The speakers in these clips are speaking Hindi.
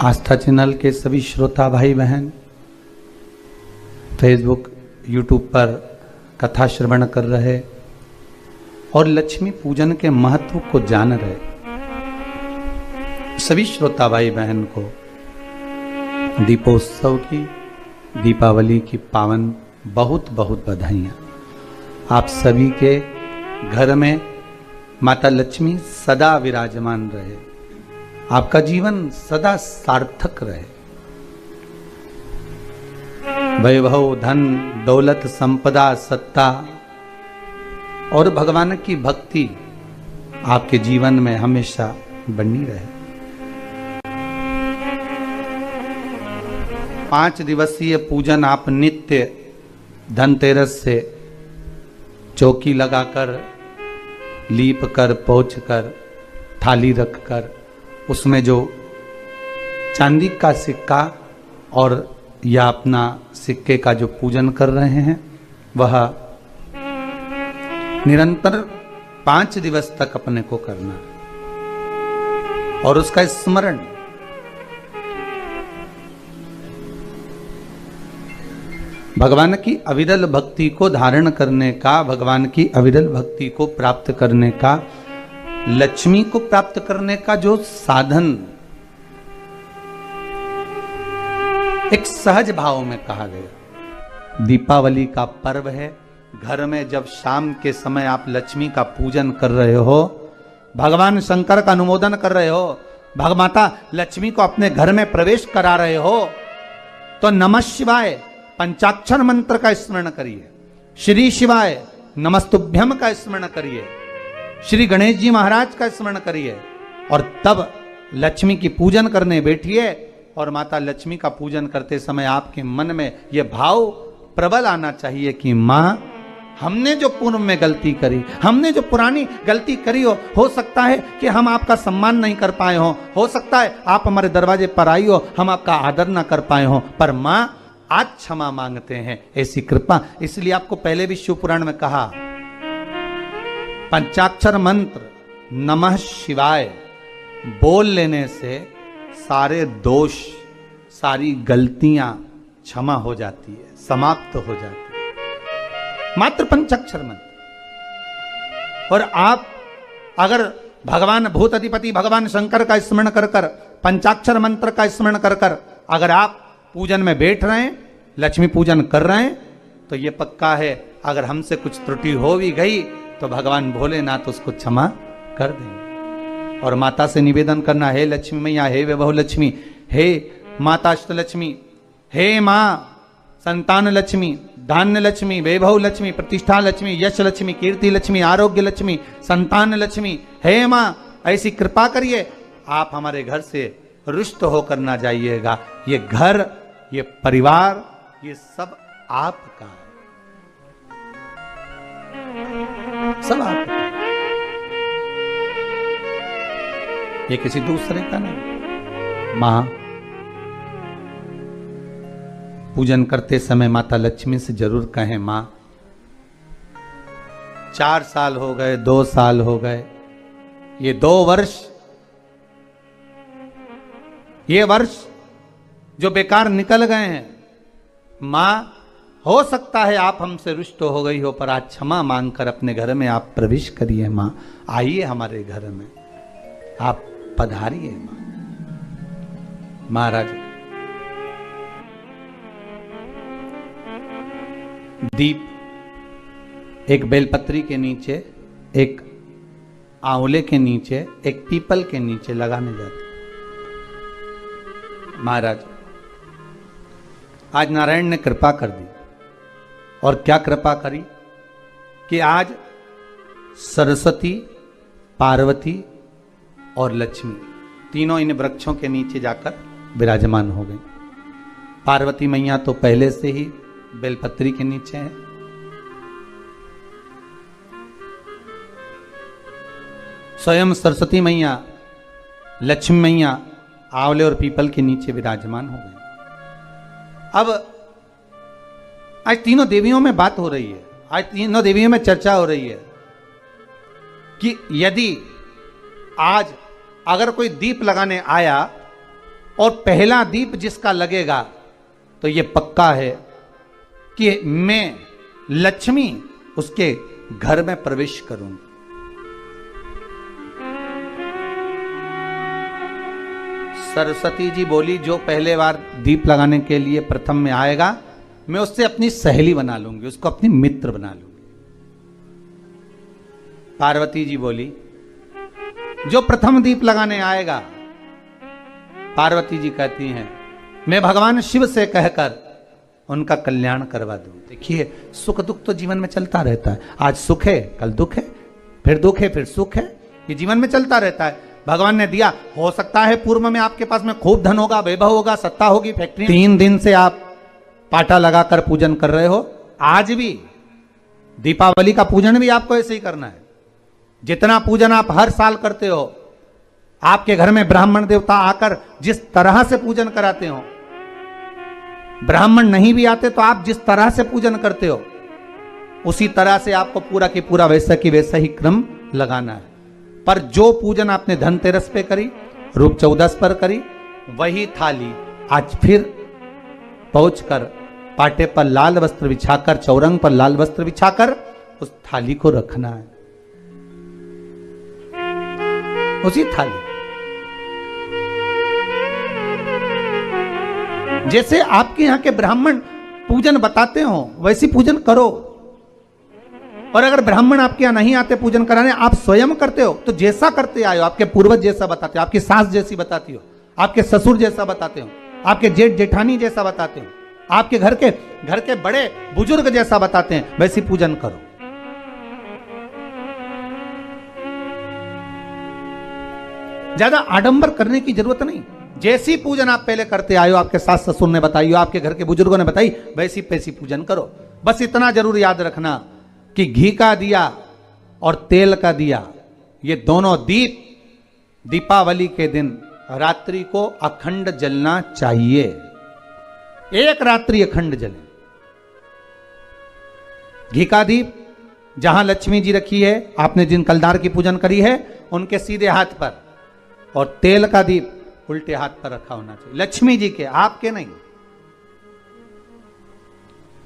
आस्था चैनल के सभी श्रोता भाई बहन फेसबुक यूट्यूब पर कथा श्रवण कर रहे और लक्ष्मी पूजन के महत्व को जान रहे सभी श्रोता भाई बहन को दीपोत्सव की दीपावली की पावन बहुत बहुत बधाइयाँ। आप सभी के घर में माता लक्ष्मी सदा विराजमान रहे, आपका जीवन सदा सार्थक रहे। वैभव, धन, दौलत, संपदा, सत्ता और भगवान की भक्ति आपके जीवन में हमेशा बनी रहे। 5 दिवसीय पूजन आप नित्य धनतेरस से चौकी लगाकर, लीप कर, पोंछ कर, थाली रखकर उसमें जो चांदी का सिक्का और या अपना सिक्के का जो पूजन कर रहे हैं वह निरंतर 5 दिवस तक अपने को करना और उसका स्मरण भगवान की अविरल भक्ति को धारण करने का, भगवान की अविरल भक्ति को प्राप्त करने का, लक्ष्मी को प्राप्त करने का जो साधन एक सहज भाव में कहा गया। दीपावली का पर्व है। घर में जब शाम के समय आप लक्ष्मी का पूजन कर रहे हो, भगवान शंकर का अनुमोदन कर रहे हो, भगमाता लक्ष्मी को अपने घर में प्रवेश करा रहे हो, तो नमः शिवाय पंचाक्षर मंत्र का स्मरण करिए, श्री शिवाय नमस्तुभ्यम का स्मरण करिए, श्री गणेश जी महाराज का स्मरण करिए और तब लक्ष्मी की पूजन करने बैठिए। और माता लक्ष्मी का पूजन करते समय आपके मन में यह भाव प्रबल आना चाहिए कि माँ, हमने जो पूर्व में गलती करी, हमने जो पुरानी गलती करी हो सकता है कि हम आपका सम्मान नहीं कर पाए हो सकता है आप हमारे दरवाजे पर आई हो, हम आपका आदर ना कर पाए हो, पर माँ आज क्षमा मांगते हैं, ऐसी कृपा। इसलिए आपको पहले भी शिव पुराण में कहा, पंचाक्षर मंत्र नमः शिवाय बोल लेने से सारे दोष, सारी गलतियां क्षमा हो जाती है, समाप्त हो जाती है, मात्र पंचाक्षर मंत्र। और आप अगर भगवान भूत अधिपति भगवान शंकर का स्मरण कर कर, पंचाक्षर मंत्र का स्मरण कर कर अगर आप पूजन में बैठ रहे हैं, लक्ष्मी पूजन कर रहे हैं, तो ये पक्का है अगर हमसे कुछ त्रुटि हो भी गई तो भगवान भोलेनाथ उसको क्षमा कर देंगे। और माता से निवेदन करना, हे लक्ष्मी मैया, हे वैभव लक्ष्मी, हे माता अष्टलक्ष्मी, हे माँ संतान लक्ष्मी, धान्य लक्ष्मी, वैभव लक्ष्मी, प्रतिष्ठा लक्ष्मी, यश लक्ष्मी, कीर्ति लक्ष्मी, आरोग्य लक्ष्मी, संतान लक्ष्मी, हे माँ ऐसी कृपा करिए, आप हमारे घर से रुष्ट होकर ना जाइएगा। ये घर, ये परिवार, ये सब आपका है, सब आपका है, ये किसी दूसरे का नहीं। मां, पूजन करते समय माता लक्ष्मी से जरूर कहें, मां 4 साल हो गए, 2 साल हो गए, ये 2 वर्ष, ये वर्ष जो बेकार निकल गए हैं, मां हो सकता है आप हमसे रुष्ट हो गई हो, पर आज क्षमा मांगकर अपने घर में आप प्रवेश करिए। मां आइए हमारे घर में, आप पधारिए। मां महाराज, दीप एक बेलपत्री के नीचे, एक आंवले के नीचे, एक पीपल के नीचे लगाने जाते। महाराज, आज नारायण ने कृपा कर दी, और क्या कृपा करी कि आज सरस्वती, पार्वती और लक्ष्मी तीनों इन वृक्षों के नीचे जाकर विराजमान हो गई। पार्वती मैया तो पहले से ही बेलपत्री के नीचे है, स्वयं सरस्वती मैया, लक्ष्मी मैया आंवले और पीपल के नीचे विराजमान हो गई। अब आज तीनों देवियों में बात हो रही है, आज तीनों देवियों में चर्चा हो रही है कि यदि आज अगर कोई दीप लगाने आया और पहला दीप जिसका लगेगा तो ये पक्का है कि मैं लक्ष्मी उसके घर में प्रवेश करूंगी। सरस्वती जी बोली, जो पहले बार दीप लगाने के लिए प्रथम में आएगा मैं उससे अपनी सहेली बना लूंगी, उसको अपनी मित्र बना लूंगी। पार्वती जी बोली, जो प्रथम दीप लगाने आएगा, पार्वती जी कहती हैं मैं भगवान शिव से कहकर उनका कल्याण करवा दूं। देखिए, सुख दुख तो जीवन में चलता रहता है। आज सुख है, कल दुख है, फिर दुख है, फिर सुख है। ये जीवन में चलता रहता है। भगवान ने दिया, हो सकता है पूर्व में आपके पास में खूब धन होगा, वैभव होगा, सत्ता होगी, फैक्ट्री। 3 दिन से आप पाटा लगाकर पूजन कर रहे हो। आज भी दीपावली का पूजन भी आपको ऐसे ही करना है। जितना पूजन आप हर साल करते हो, आपके घर में ब्राह्मण देवता आकर जिस तरह से पूजन कराते हो, ब्राह्मण नहीं भी आते तो आप जिस तरह से पूजन करते हो, उसी तरह से आपको पूरा की पूरा वैसा की वैसा ही क्रम लगाना है। पर जो पूजन आपने धनतेरस पे करी, रूप 14 पर करी, वही थाली आज फिर पहुंचकर पाटे पर लाल वस्त्र बिछाकर, चौरंग पर लाल वस्त्र बिछाकर उस थाली को रखना है। उसी थाली जैसे आपके यहां के ब्राह्मण पूजन बताते हो वैसी पूजन करो। और अगर ब्राह्मण आपके यहां नहीं आते पूजन कराने, आप स्वयं करते हो तो जैसा करते आए हो, आपके पूर्वज जैसा बताते हो, आपकी सास जैसी बताती हो, आपके ससुर जैसा बताते हो, आपके जेठ जेठानी जैसा बताते हो, आपके घर के बड़े बुजुर्ग जैसा बताते हैं, वैसी पूजन करो। ज्यादा आडंबर करने की जरूरत नहीं। जैसी पूजन आप पहले करते आए हो, आपके सास ससुर ने बताई हो, आपके घर के बुजुर्गों ने बताई, वैसी पैसी पूजन करो। बस इतना जरूर याद रखना कि घी का दिया और तेल का दिया, ये दोनों दीप दीपावली के दिन रात्रि को अखंड जलना चाहिए। एक रात्रि अखंड जले। घी का दीप जहां लक्ष्मी जी रखी है, आपने जिन कलदार की पूजन करी है, उनके सीधे हाथ पर, और तेल का दीप उल्टे हाथ पर रखा होना चाहिए, लक्ष्मी जी के, आपके नहीं।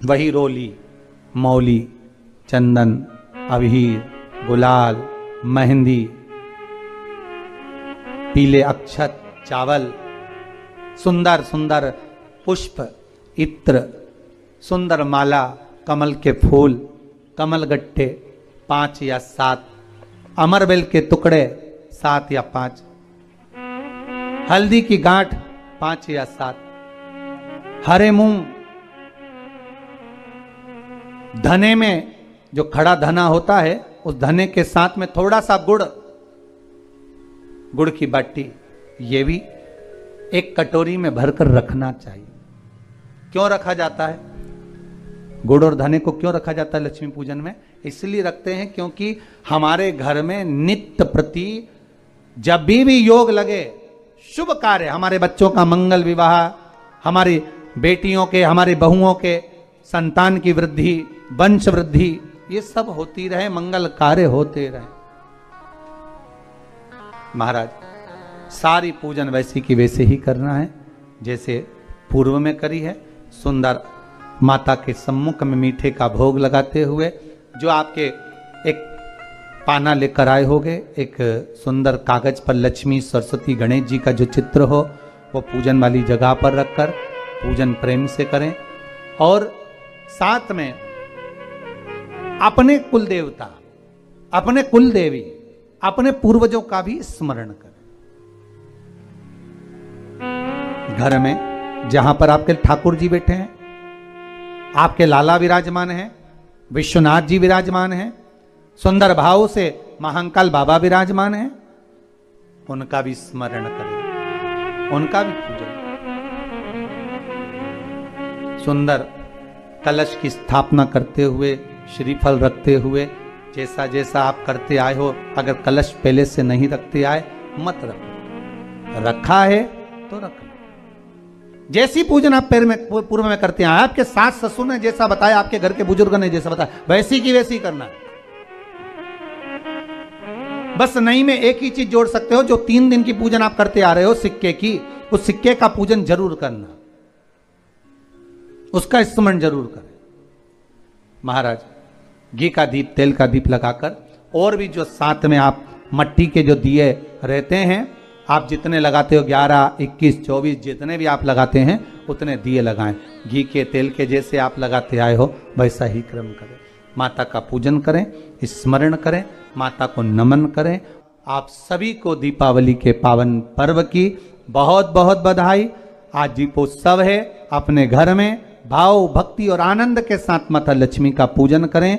वही रोली, मौली, चंदन, अबीर, गुलाल, मेहंदी, पीले अक्षत, चावल, सुंदर सुंदर पुष्प, इत्र, सुंदर माला, कमल के फूल, कमल गट्टे 5 या 7, अमरबेल के टुकड़े 7 या 5, हल्दी की गांठ 5 या 7, हरे मूंग, धने में जो खड़ा धना होता है, उस धने के साथ में थोड़ा सा गुड़ की बाटी, ये भी एक कटोरी में भरकर रखना चाहिए। क्यों रखा जाता है गुड़ और धने को? क्यों रखा जाता है लक्ष्मी पूजन में? इसलिए रखते हैं क्योंकि हमारे घर में नित्य प्रति जब भी योग लगे, शुभ कार्य, हमारे बच्चों का मंगल विवाह, हमारी बेटियों के, हमारी बहुओं के संतान की वृद्धि, वंश वृद्धि, ये सब होती रहे, मंगल कार्य होते रहे। महाराज, सारी पूजन वैसी की वैसे ही करना है जैसे पूर्व में करी है। सुंदर माता के सम्मुख में मीठे का भोग लगाते हुए, जो आपके एक पाना लेकर आए होगे, एक सुंदर कागज पर लक्ष्मी, सरस्वती, गणेश जी का जो चित्र हो, वो पूजन वाली जगह पर रखकर पूजन प्रेम से करें। और साथ में अपने कुल देवता, अपने कुल देवी, अपने पूर्वजों का भी स्मरण करें। घर में जहां पर आपके ठाकुर जी बैठे हैं, आपके लाला विराजमान हैं, विश्वनाथ जी विराजमान हैं, सुंदर भाव से महाकाल बाबा विराजमान हैं, उनका भी स्मरण करें, उनका भी पूजन। सुंदर कलश की स्थापना करते हुए, श्रीफल रखते हुए, जैसा जैसा आप करते आए हो, अगर कलश पहले से नहीं रखते आए मत रखो, रखा है तो रख लो। जैसी पूजन आप पूर्व में करते आए, आपके सास ससुर ने जैसा बताया, आपके घर के बुजुर्ग ने जैसा बताया, वैसी की वैसी करना है। बस नहीं में एक ही चीज जोड़ सकते हो, जो 3 दिन की पूजन आप करते आ रहे हो सिक्के की, उस सिक्के का पूजन जरूर करना, उसका स्मरण जरूर करें। महाराज घी का दीप, तेल का दीप लगाकर, और भी जो साथ में आप मट्टी के जो दिए रहते हैं, आप जितने लगाते हो 11, 21, 24 जितने भी आप लगाते हैं उतने दिए लगाएं। घी के तेल के जैसे आप लगाते आए हो वैसा ही क्रम करें। माता का पूजन करें, स्मरण करें, माता को नमन करें। आप सभी को दीपावली के पावन पर्व की बहुत बहुत बधाई। आज दीपोत्सव है, अपने घर में भाव भक्ति और आनंद के साथ माता लक्ष्मी का पूजन करें।